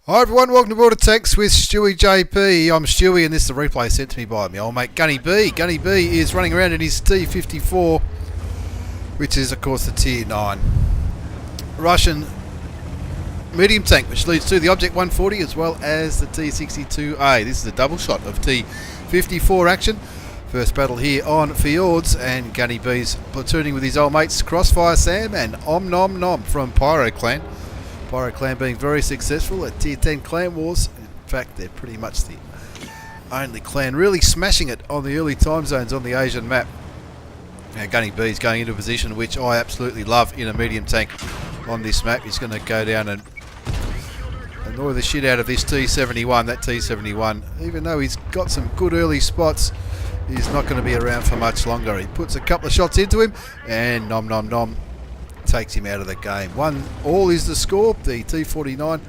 Hi everyone, welcome to Board of Tanks with stewiejp. I'm Stewie and this is a replay sent to me by my old mate GunnyB. GunnyB is running around in his T54, which is of course the Tier 9 Russian medium tank, which leads to the Object 140 as well as the T62a. This is a double shot of T54 action. First battle here on Fjords, and GunnyB's platooning with his old mates Crossfire Sam and Om Nom Nom from Pyro Clan. Pyro Clan being very successful at Tier 10 clan wars. In fact, they're pretty much the only clan really smashing it on the early time zones on the Asian map. Now GunnyB is going into a position which I absolutely love in a medium tank on this map. He's going to go down and annoy the shit out of this T71. That T71, even though he's got some good early spots, he's not going to be around for much longer. He puts a couple of shots into him and Nom Nom Nom takes him out of the game. 1-1 is the score. The T49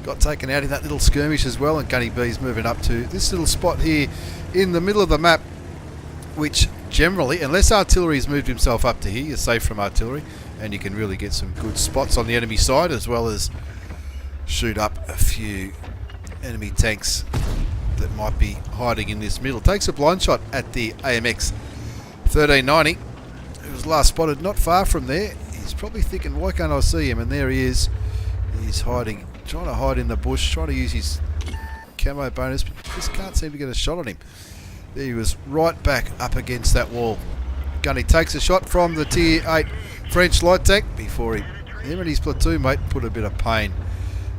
got taken out in that little skirmish as well, and GunnyB's moving up to this little spot here in the middle of the map, which generally, unless artillery's moved himself up to here, you're safe from artillery and you can really get some good spots on the enemy side, as well as shoot up a few enemy tanks that might be hiding in this middle. Takes a blind shot at the AMX 1390. It was last spotted not far from there. He's probably thinking, why can't I see him? And there he is. He's hiding, trying to hide in the bush, trying to use his camo bonus, but just can't seem to get a shot on him. There he was, right back up against that wall. Gunny takes a shot from the Tier 8 French light tank before him and his platoon mate put a bit of pain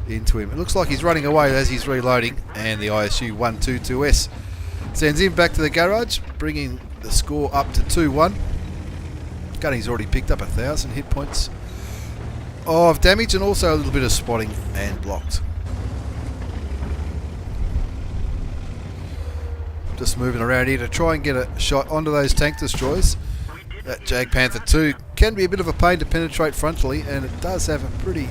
into him. It looks like he's running away as he's reloading, and the ISU 122S sends him back to the garage, bringing the score up to 2-1. Gunny's already picked up 1,000 hit points of damage and also a little bit of spotting and blocked. Just moving around here to try and get a shot onto those tank destroyers. That Jag Panther 2 can be a bit of a pain to penetrate frontally, and it does have a pretty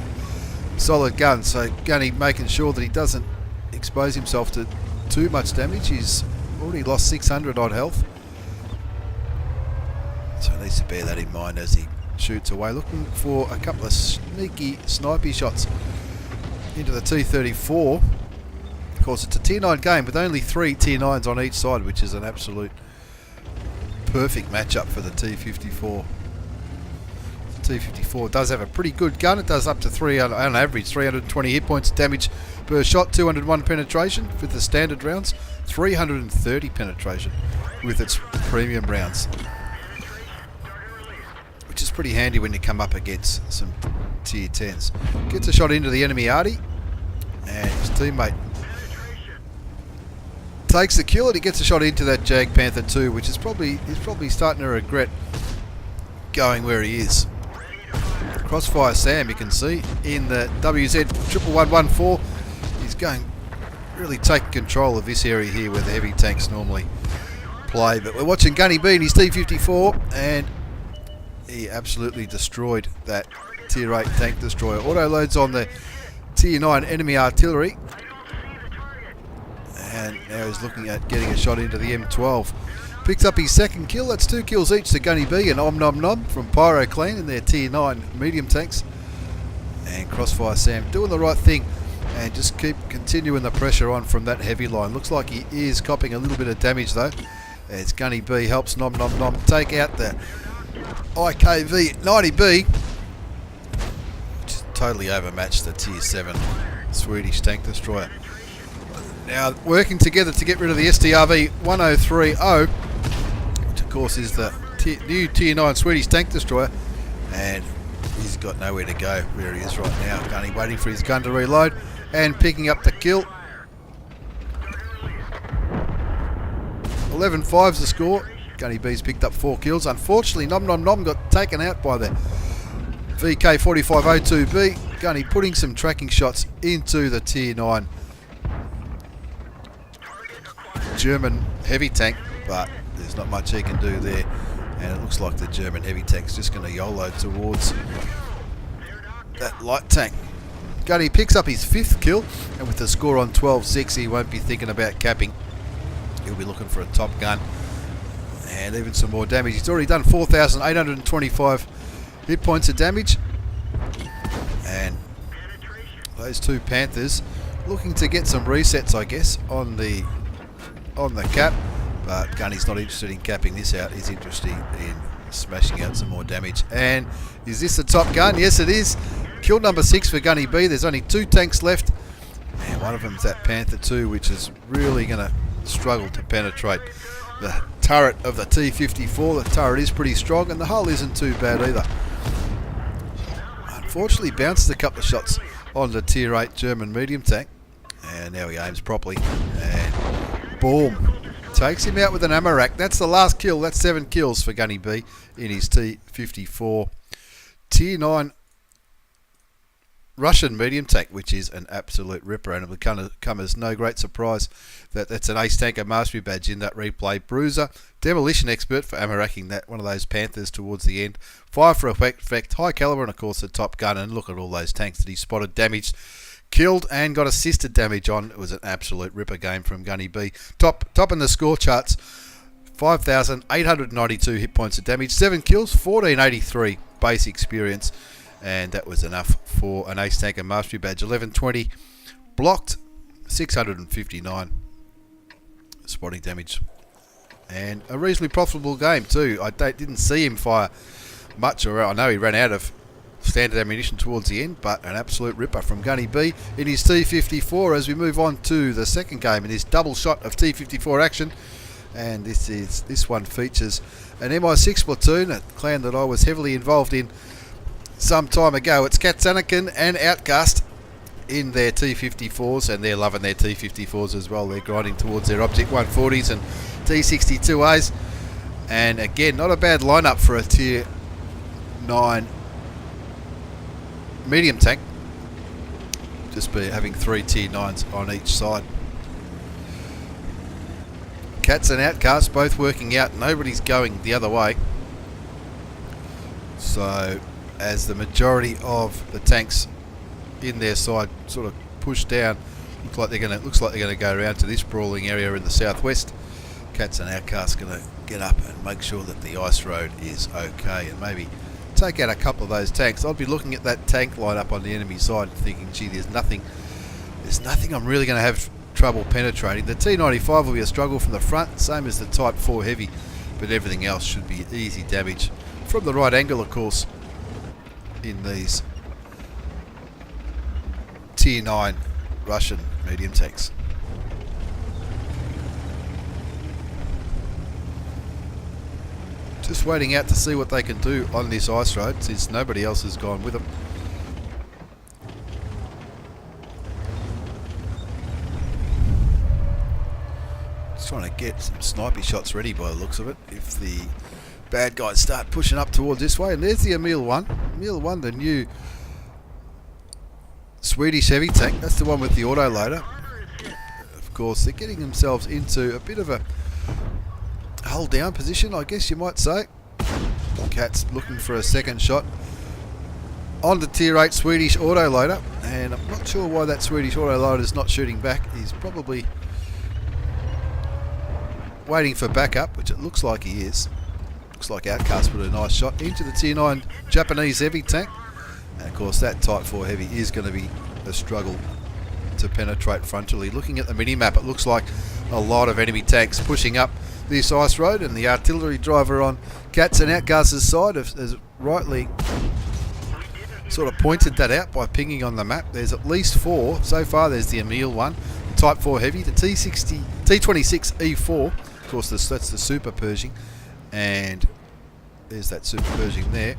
solid gun, so Gunny making sure that he doesn't expose himself to too much damage. He's already lost 600 odd health, so he needs to bear that in mind as he shoots away, looking for a couple of sneaky snipey shots into the T34. Of course, it's a Tier 9 game with only 3 Tier 9s on each side, which is an absolute perfect matchup for the T54. The T54 does have a pretty good gun. It does up to on average 320 hit points damage per shot, 201 penetration with the standard rounds, 330 penetration with its premium rounds, which is pretty handy when you come up against some Tier 10s. Gets a shot into the enemy arty, and his teammate takes the kill, and he gets a shot into that Jag Panther 2, which is he's probably starting to regret going where he is. Crossfire Sam, you can see in the WZ11114, he's going really taking control of this area here where the heavy tanks normally play. But we're watching GunnyB in his T54, and he absolutely destroyed that Tier 8 tank destroyer. Auto loads on the Tier 9 enemy artillery, and now he's looking at getting a shot into the M12. Picks up his second kill. That's 2 kills each to GunnyB and Om Nom Nom from Pyro Clan in their Tier 9 medium tanks. And Crossfire Sam doing the right thing and just keep continuing the pressure on from that heavy line. Looks like he is copping a little bit of damage though, as GunnyB helps Nom Nom Nom take out the IKV 90B, which is totally overmatched the Tier 7 Swedish tank destroyer. Now working together to get rid of the STRV 1030, which of course is the new Tier 9 Swedish tank destroyer, and he's got nowhere to go where he is right now. Gunny waiting for his gun to reload and picking up the kill. 11-5's the score. GunnyB's picked up 4 kills. Unfortunately, Nom Nom Nom got taken out by the VK4502B. Gunny putting some tracking shots into the Tier 9 German heavy tank, but there's not much he can do there, and it looks like the German heavy tank's just going to YOLO towards that light tank. Gunny picks up his 5th kill, and with the score on 12-6, he won't be thinking about capping. He'll be looking for a top gun and even some more damage. He's already done 4,825 hit points of damage, and Those two Panthers looking to get some resets, I guess, on the cap. But Gunny's not interested in capping this out. He's interested in smashing out some more damage. And is this the top gun? Yes, it is. Kill number 6 for GunnyB. There's only 2 tanks left. And one of them's that Panther 2, which is really going to struggle to penetrate the turret of the T54. The turret is pretty strong, and the hull isn't too bad either. Unfortunately, bounced a couple of shots on the Tier 8 German medium tank. And now he aims properly. And boom. Takes him out with an ammo rack. That's the last kill. That's 7 kills for GunnyB in his T54 Tier 9 Russian medium tank, which is an absolute ripper, and it would come as no great surprise that that's an Ace Tanker Mastery badge in that replay. Bruiser, demolition expert for ammo racking that one of those Panthers towards the end. Fire for effect, high caliber, and of course the top gun. And look at all those tanks that he spotted, damaged, killed, and got assisted damage on. It was an absolute ripper game from GunnyB. Top in the score charts, 5,892 hit points of damage, 7 kills, 1483 base experience. And that was enough for an Ace Tanker Mastery badge. 1120 blocked, 659 spotting damage, and a reasonably profitable game too. I didn't see him fire much, or I know he ran out of standard ammunition towards the end, but an absolute ripper from GunnyB in his T54 as we move on to the second game in this double shot of T54 action. And this one features an MI6 platoon, a clan that I was heavily involved in some time ago. It's Katzanakin and Outcast in their T54s, and they're loving their T54s as well. They're grinding towards their Object 140s and T62As. And again, not a bad lineup for a Tier 9 medium tank. Just be having 3 Tier 9s on each side. Cats and Outcasts both working out. Nobody's going the other way. So as the majority of the tanks in their side sort of push down, looks like they're going to go around to this brawling area in the southwest. Cats and Outcasts going to get up and make sure that the ice road is okay, and maybe take out a couple of those tanks. I'd be looking at that tank line up on the enemy side thinking, gee, there's nothing I'm really going to have trouble penetrating. The T95 will be a struggle from the front, same as the Type 4 Heavy, but everything else should be easy damage from the right angle, of course, in these Tier 9 Russian medium tanks. Just waiting out to see what they can do on this ice road, since nobody else has gone with them. Just trying to get some snipey shots ready by the looks of it, if the bad guys start pushing up towards this way. And there's the Emil 1. Emil 1, the new Swedish heavy tank. That's the one with the autoloader. Of course, they're getting themselves into a bit of a hold down position, I guess you might say. Cat's looking for a second shot on the Tier 8 Swedish autoloader, and I'm not sure why that Swedish autoloader is not shooting back. He's probably waiting for backup, which it looks like he is. Looks like Outcast put a nice shot into the Tier 9 Japanese heavy tank. And of course that Type 4 Heavy is going to be a struggle to penetrate frontally. Looking at the mini-map, it looks like a lot of enemy tanks pushing up this ice road, and the artillery driver on Cats and Outcasts' side has rightly sort of pointed that out by pinging on the map. There's at least 4. So far there's the Emil 1, the Type 4 Heavy, the T62a Tier. Of course that's the Super Pershing, and there's that Super Pershing there.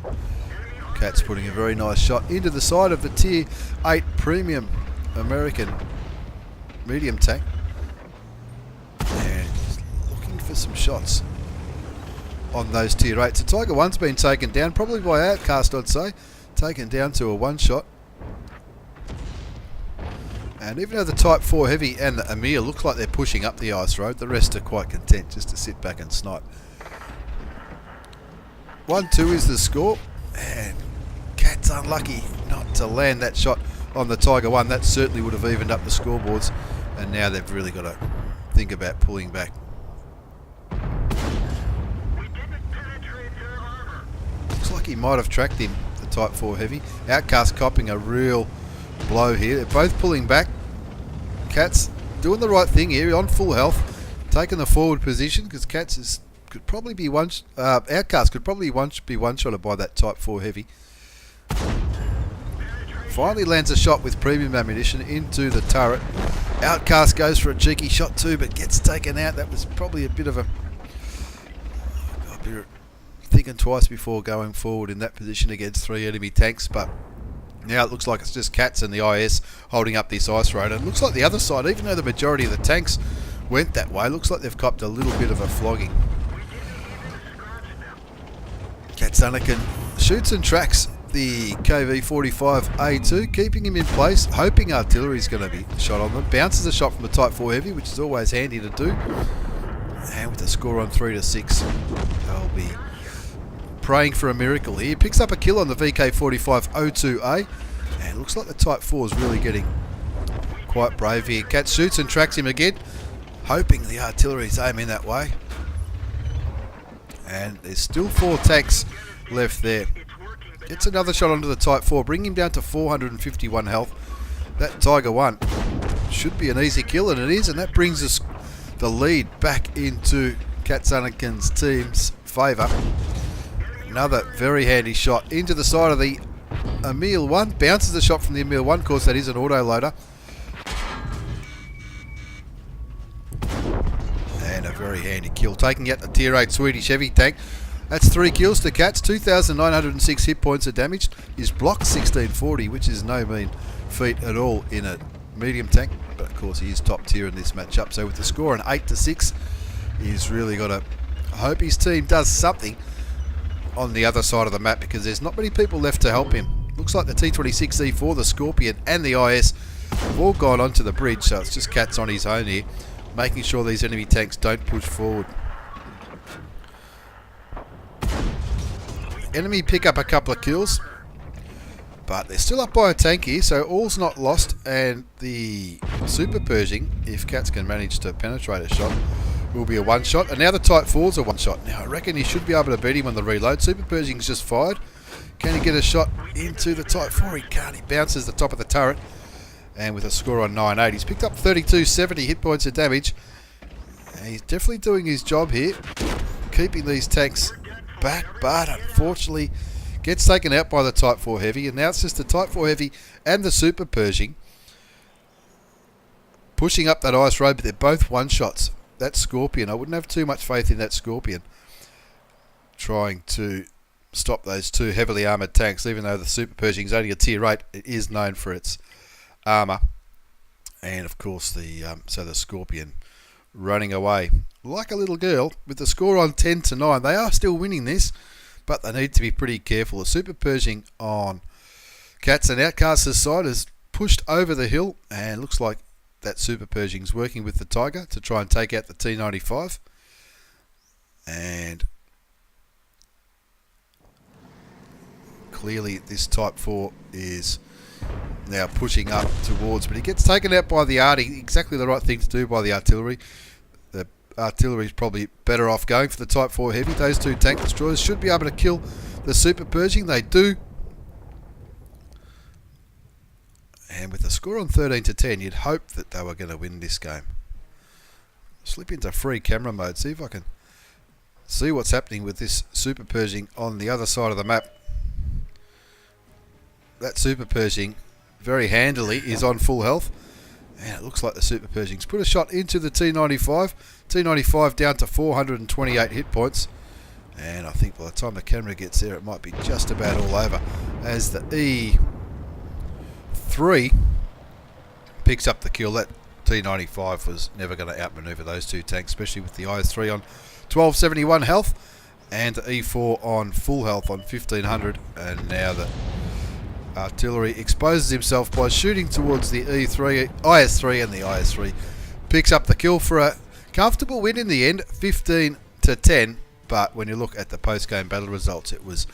Cat's putting a very nice shot into the side of the Tier 8 Premium American medium tank, and looking for some shots on those Tier 8s. The Tiger 1's been taken down, probably by Outcast, I'd say. Taken down to a 1-shot. And even though the Type 4 Heavy and the Emil look like they're pushing up the ice road, the rest are quite content just to sit back and snipe. 1-2 is the score, and Cat's unlucky not to land that shot on the Tiger 1. That certainly would have evened up the scoreboards, and now they've really got to think about pulling back. Looks like he might have tracked him, the Type 4 Heavy. Outcast copping a real blow here. They're both pulling back. Cats doing the right thing here, on full health, taking the forward position because Cats could probably be Outcast could probably be one-shotted by that Type 4 heavy. Finally lands a shot with premium ammunition into the turret. Outcast goes for a cheeky shot too, but gets taken out. That was probably a bit of thinking twice before going forward in that position against 3 enemy tanks, but now it looks like it's just Cats and the IS holding up this ice road. And it looks like the other side, even though the majority of the tanks went that way, looks like they've copped a little bit of a flogging. Katsanakan shoots and tracks the KV-45 A2, keeping him in place, hoping artillery's going to be shot on them. Bounces a shot from the Type 4 heavy, which is always handy to do. And with the score on 3-6, they'll be praying for a miracle here. Picks up a kill on the VK-45 O2A, and it looks like the Type 4 is really getting quite brave here. Cat shoots and tracks him again, hoping the artillery's aiming that way. And there's still 4 tanks left there. Gets another shot onto the Type 4, bringing him down to 451 health. That Tiger 1 should be an easy kill, and it is, and that brings us the lead back into Katsanakan's team's favour. Another very handy shot into the side of the Emil 1. Bounces the shot from the Emil 1. Of course, that is an auto-loader. And a very handy kill. Taking out the Tier 8 Swedish heavy tank. That's 3 kills to Cats. 2,906 hit points are damaged. He's blocked 1640, which is no mean feat at all in a medium tank. But of course, he is top tier in this matchup. So with the score an 8-6, he's really got to hope his team does something on the other side of the map, because there's not many people left to help him. Looks like the T62a, the Scorpion and the IS have all gone onto the bridge, so it's just Cats on his own here, making sure these enemy tanks don't push forward. Enemy pick up a couple of kills, but they're still up by a tank here, so all's not lost, and the Super Pershing, if Cats can manage to penetrate a shot, will be a one-shot. And now the Type 4's a one-shot. Now I reckon he should be able to beat him on the reload. Super Pershing's just fired. Can he get a shot into the Type 4? He can't. He bounces the top of the turret. And with a score on 9-8, he's picked up 3270 hit points of damage. And he's definitely doing his job here, keeping these tanks back, but unfortunately gets taken out by the Type 4 heavy. And now it's just the Type 4 heavy and the Super Pershing pushing up that ice road, but they're both one-shots. That Scorpion, I wouldn't have too much faith in that Scorpion trying to stop those 2 heavily armoured tanks, even though the Super Pershing is only a Tier 8. It is known for its armour. And of course the Scorpion running away like a little girl with the score on 10-9. They are still winning this, but they need to be pretty careful. The Super Pershing on Cats and Outcast's side has pushed over the hill, and looks like that Super Pershing's working with the Tiger to try and take out the T95. And clearly this Type 4 is now pushing up towards, but he gets taken out by the arty. Exactly the right thing to do by the artillery. The artillery is probably better off going for the Type 4 heavy. Those 2 tank destroyers should be able to kill the Super Pershing. They do. And with the score on 13-10, you'd hope that they were going to win this game. Slip into free camera mode, see if I can see what's happening with this Super Pershing on the other side of the map. That Super Pershing very handily is on full health, and it looks like the Super Pershing's put a shot into the T95. T95 down to 428 hit points, and I think by the time the camera gets there it might be just about all over, as the E3 picks up the kill. That T95 was never going to outmaneuver those 2 tanks, especially with the IS3 on 1271 health and the E4 on full health on 1500. And now the artillery exposes himself by shooting towards the IS3, and the IS3 picks up the kill for a comfortable win in the end, 15-10. But when you look at the post-game battle results, it was,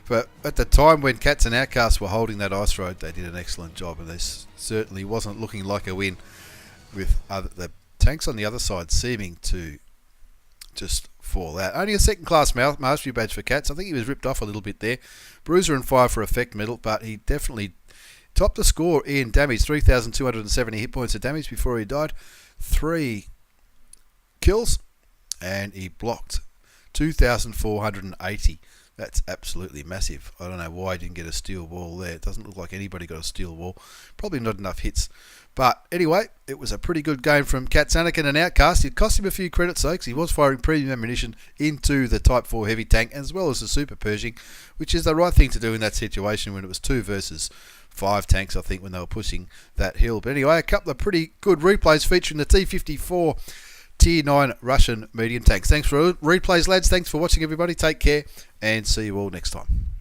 but at the time when Cats and Outcasts were holding that ice road, they did an excellent job, and this certainly wasn't looking like a win, with the tanks on the other side seeming to just fall out. Only a second-class mastery badge for Cats. I think he was ripped off a little bit there. Bruiser and Fire for effect medal, but he definitely Topped the score in damage, 3,270 hit points of damage before he died. 3 kills, and he blocked 2,480. That's absolutely massive. I don't know why he didn't get a steel wall there. It doesn't look like anybody got a steel wall. Probably not enough hits. But anyway, it was a pretty good game from Cats Anakin and Outcast. It cost him a few credits though, because he was firing premium ammunition into the Type 4 heavy tank as well as the Super Pershing, which is the right thing to do in that situation when it was 2 versus 5 tanks, I think, when they were pushing that hill. But anyway, a couple of pretty good replays featuring the T54 Tier 9 Russian medium tanks. Thanks for replays, lads. Thanks for watching, everybody. Take care, and see you all next time.